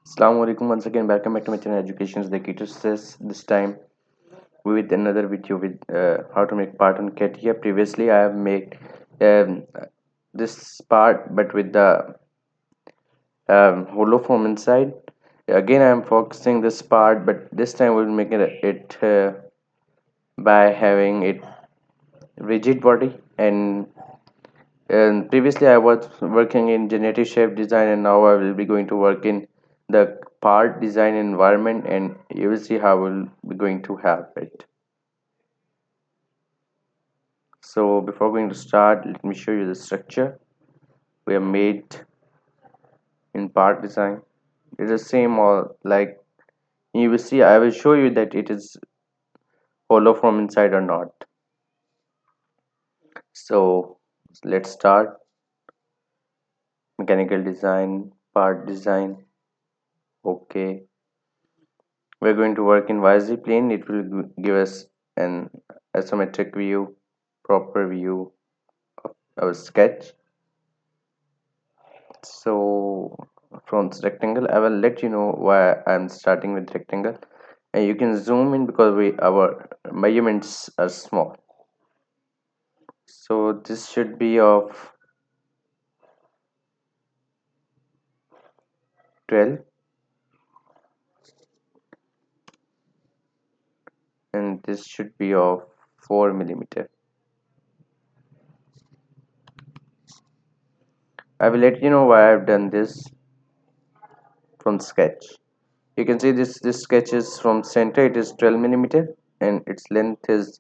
Assalamu alaikum once again. Welcome back to my channel Education is the key to success. This time with another video with how to make part on CATIA. Previously I have made this part but with the hollow form inside. Again I am focusing this part, but this time we'll make it by having it rigid body. And previously I was working in generative shape design, and now I will be going to work in the part design environment, and you will see how we'll be going to have it. So before going to start, let me show you the structure we have made in part design. It is the same, or like you will see, I will show you that it is hollow from inside or not. So let's start. Mechanical design, part design. Okay, we're going to work in YZ plane. It will give us an isometric view, proper view of our sketch. So from this rectangle, I will let you know why I'm starting with rectangle, and you can zoom in because our measurements are small. So this should be of 12, and this should be of 4 millimeter. I will let you know why I've done this from sketch. You can see this sketch is from center. It is 12 millimeter, and its length is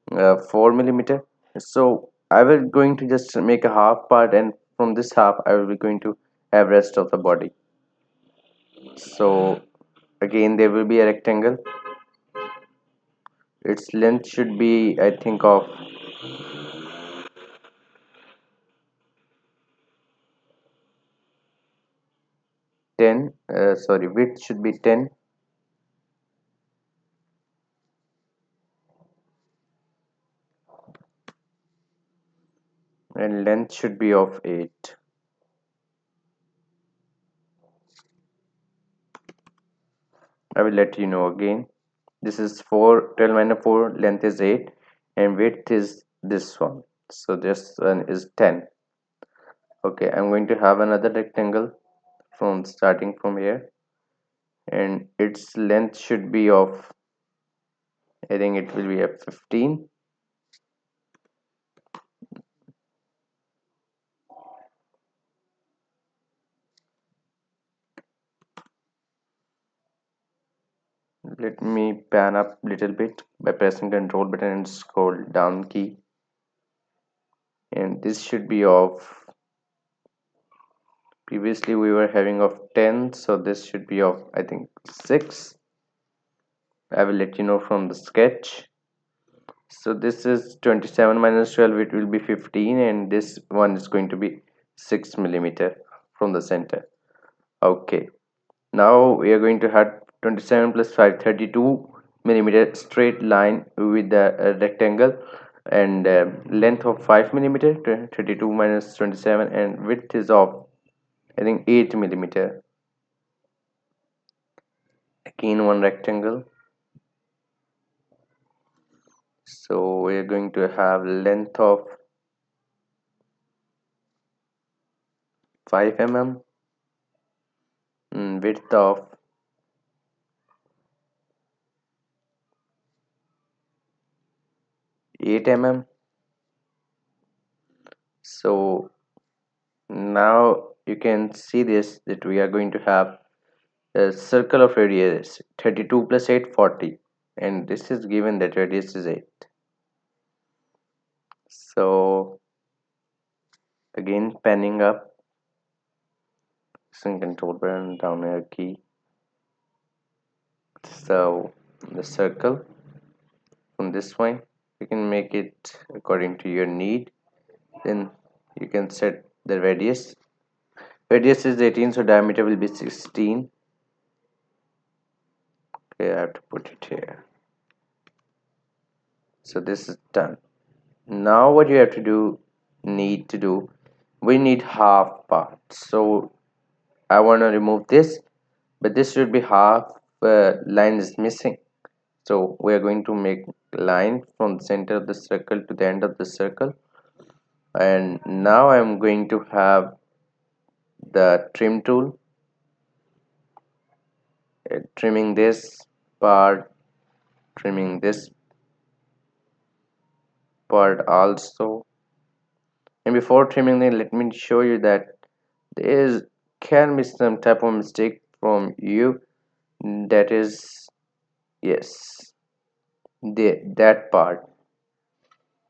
4 millimeter. So I will going to just make a half part, and from this half I will be going to have rest of the body. So again there will be a rectangle. Its length should be, I think, of 10, sorry, width should be 10, and length should be of 8. I will let you know again. This is 4, 12 minus 4, length is 8, and width is this one. So this one is 10. Okay, I'm going to have another rectangle from starting from here, and its length should be of, I think it will be a 15. Let me pan up little bit by pressing control button and scroll down key, and this should be of, previously we were having of 10, so this should be of, I think, 6. I will let you know from the sketch. So this is 27 minus 12, it will be 15, and this one is going to be 6 millimeter from the center. Okay, now we are going to have 27 plus 5, 32 millimeter straight line with the rectangle, and length of 5 millimeter. 32 minus 27, and width is of, I think, 8 millimeter. Again one rectangle. So we are going to have length of 5 mm, width of 8 mm. So now you can see this, that we are going to have a circle of radius 32 plus 8, 40, and this is given that radius is 8. So again panning up, pressing control button, down arrow key. So the circle from this point, you can make it according to your need. Then you can set the radius. Radius is 18, so diameter will be 16. Okay, I have to put it here. So this is done. Now what you have to do, we need half part. So I want to remove this. but this should be half line is missing. So we are going to make line from the center of the circle to the end of the circle, and now I'm going to have the trim tool, trimming this part, trimming this part also. And before trimming it, let me show you that there is can be some type of mistake from you. That is, yes, that part,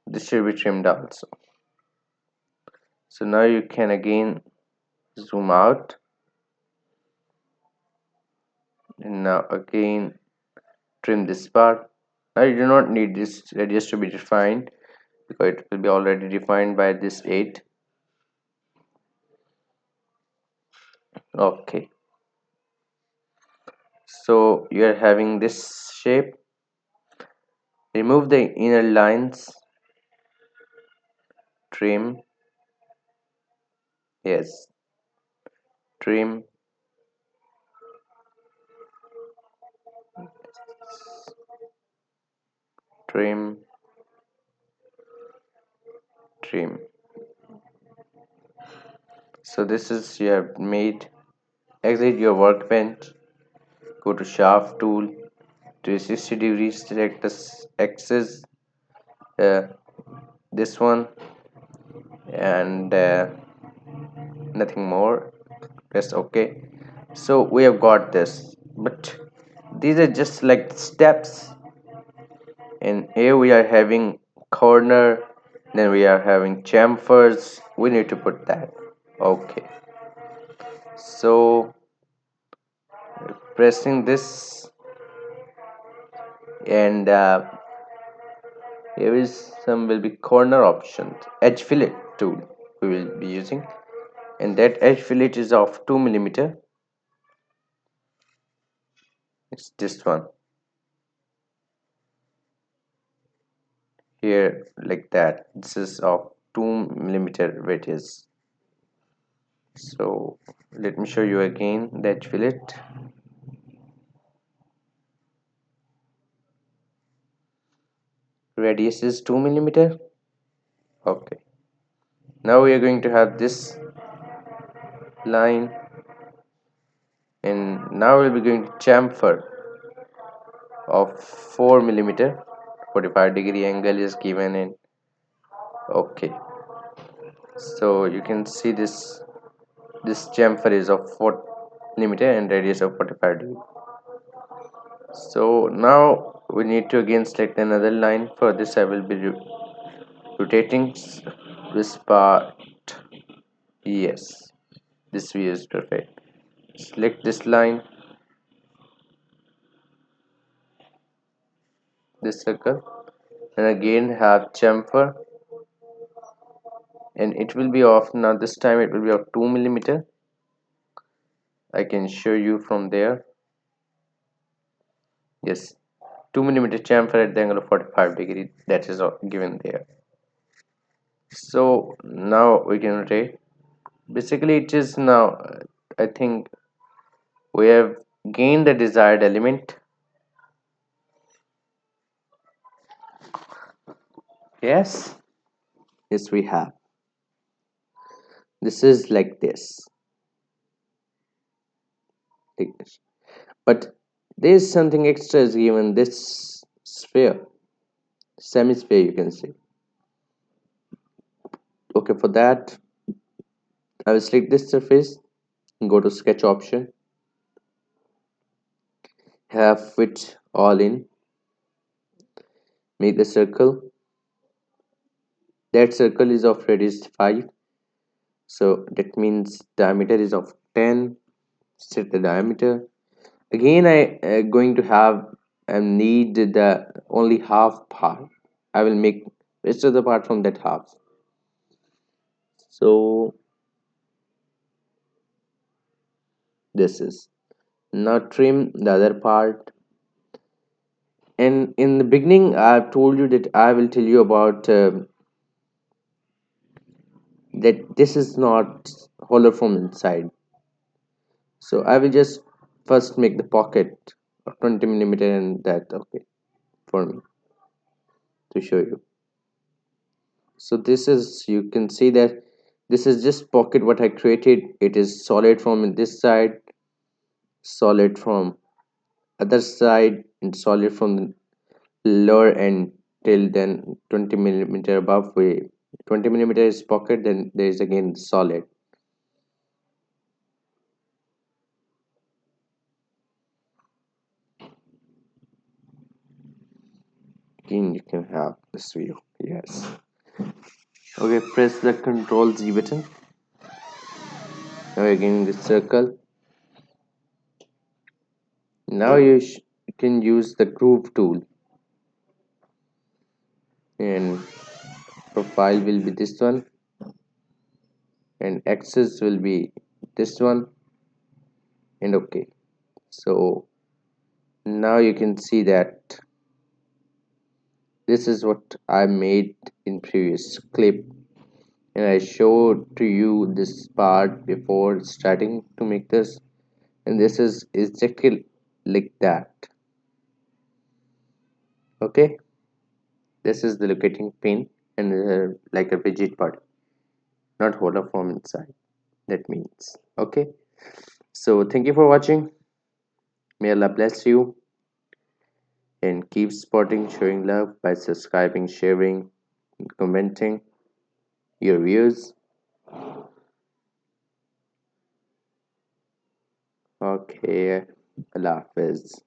this should be trimmed also. So now you can again zoom out, and now again trim this part. Now you do not need this radius to be defined because it will be already defined by this 8. Okay, so you are having this shape. Remove the inner lines, trim, yes, trim, trim, trim. So this is you have made. Exit your workbench, go to shaft tool, 360 degrees, select the axis, uh, this one, and nothing more. Press OK. So we have got this, but these are just like steps. And here we are having corner, then we are having chamfers. We need to put that. Okay, so pressing this, and here is some will be corner options. Edge fillet tool we will be using, and that edge fillet is of 2 mm. It's this one here, like that. This is of 2 mm radius. So let me show you again the edge fillet. Radius is 2 mm. Okay, now we are going to have this line, and now we'll be going to chamfer of 4 mm. 45-degree angle is given in. Okay, so you can see this chamfer is of 4 mm and radius of 45 degree. So now we need to again select another line. For this I will be rotating this part. Yes, this view is perfect. Select this line, this circle, and again have chamfer, and it will be of, now this time it will be of 2 mm. I can show you from there. Yes, 2 mm chamfer at the angle of 45 degree, that is given there. So now we can rotate. Basically it is now, I think we have gained the desired element. Yes, yes we have. This is like this, like this. But there is something extra is given, this sphere, semi-sphere you can see. Okay, for that I will select this surface, go to sketch option, have fit all in, make the circle. That circle is of radius 5, so that means diameter is of 10. Set the diameter. Again I going to have and need the only half part. I will make rest of the part from that half. So this is, now trim the other part. And in the beginning I've told you that I will tell you about that this is not hollow from inside, so I will just first make the pocket of 20 millimeter, and that okay for me to show you. So this is, you can see that this is just pocket what I created. It is solid from this side, solid from other side, and solid from the lower end till then 20 millimeter above. We 20 millimeter is pocket, then there is again solid. Again you can have this view. Yes. Okay, press the Control Z button. Now again the circle. Now you can use the groove tool, and profile will be this one, and axis will be this one, and okay. So now you can see that this is what I made in previous clip, and I showed to you this part before starting to make this, and this is exactly like that. Okay, this is the locating pin, and like a rigid part, not hollow form inside. That means okay. So thank you for watching. May Allah bless you, and keep supporting, showing love by subscribing, sharing, and commenting your views. Okay, Allah Hafiz.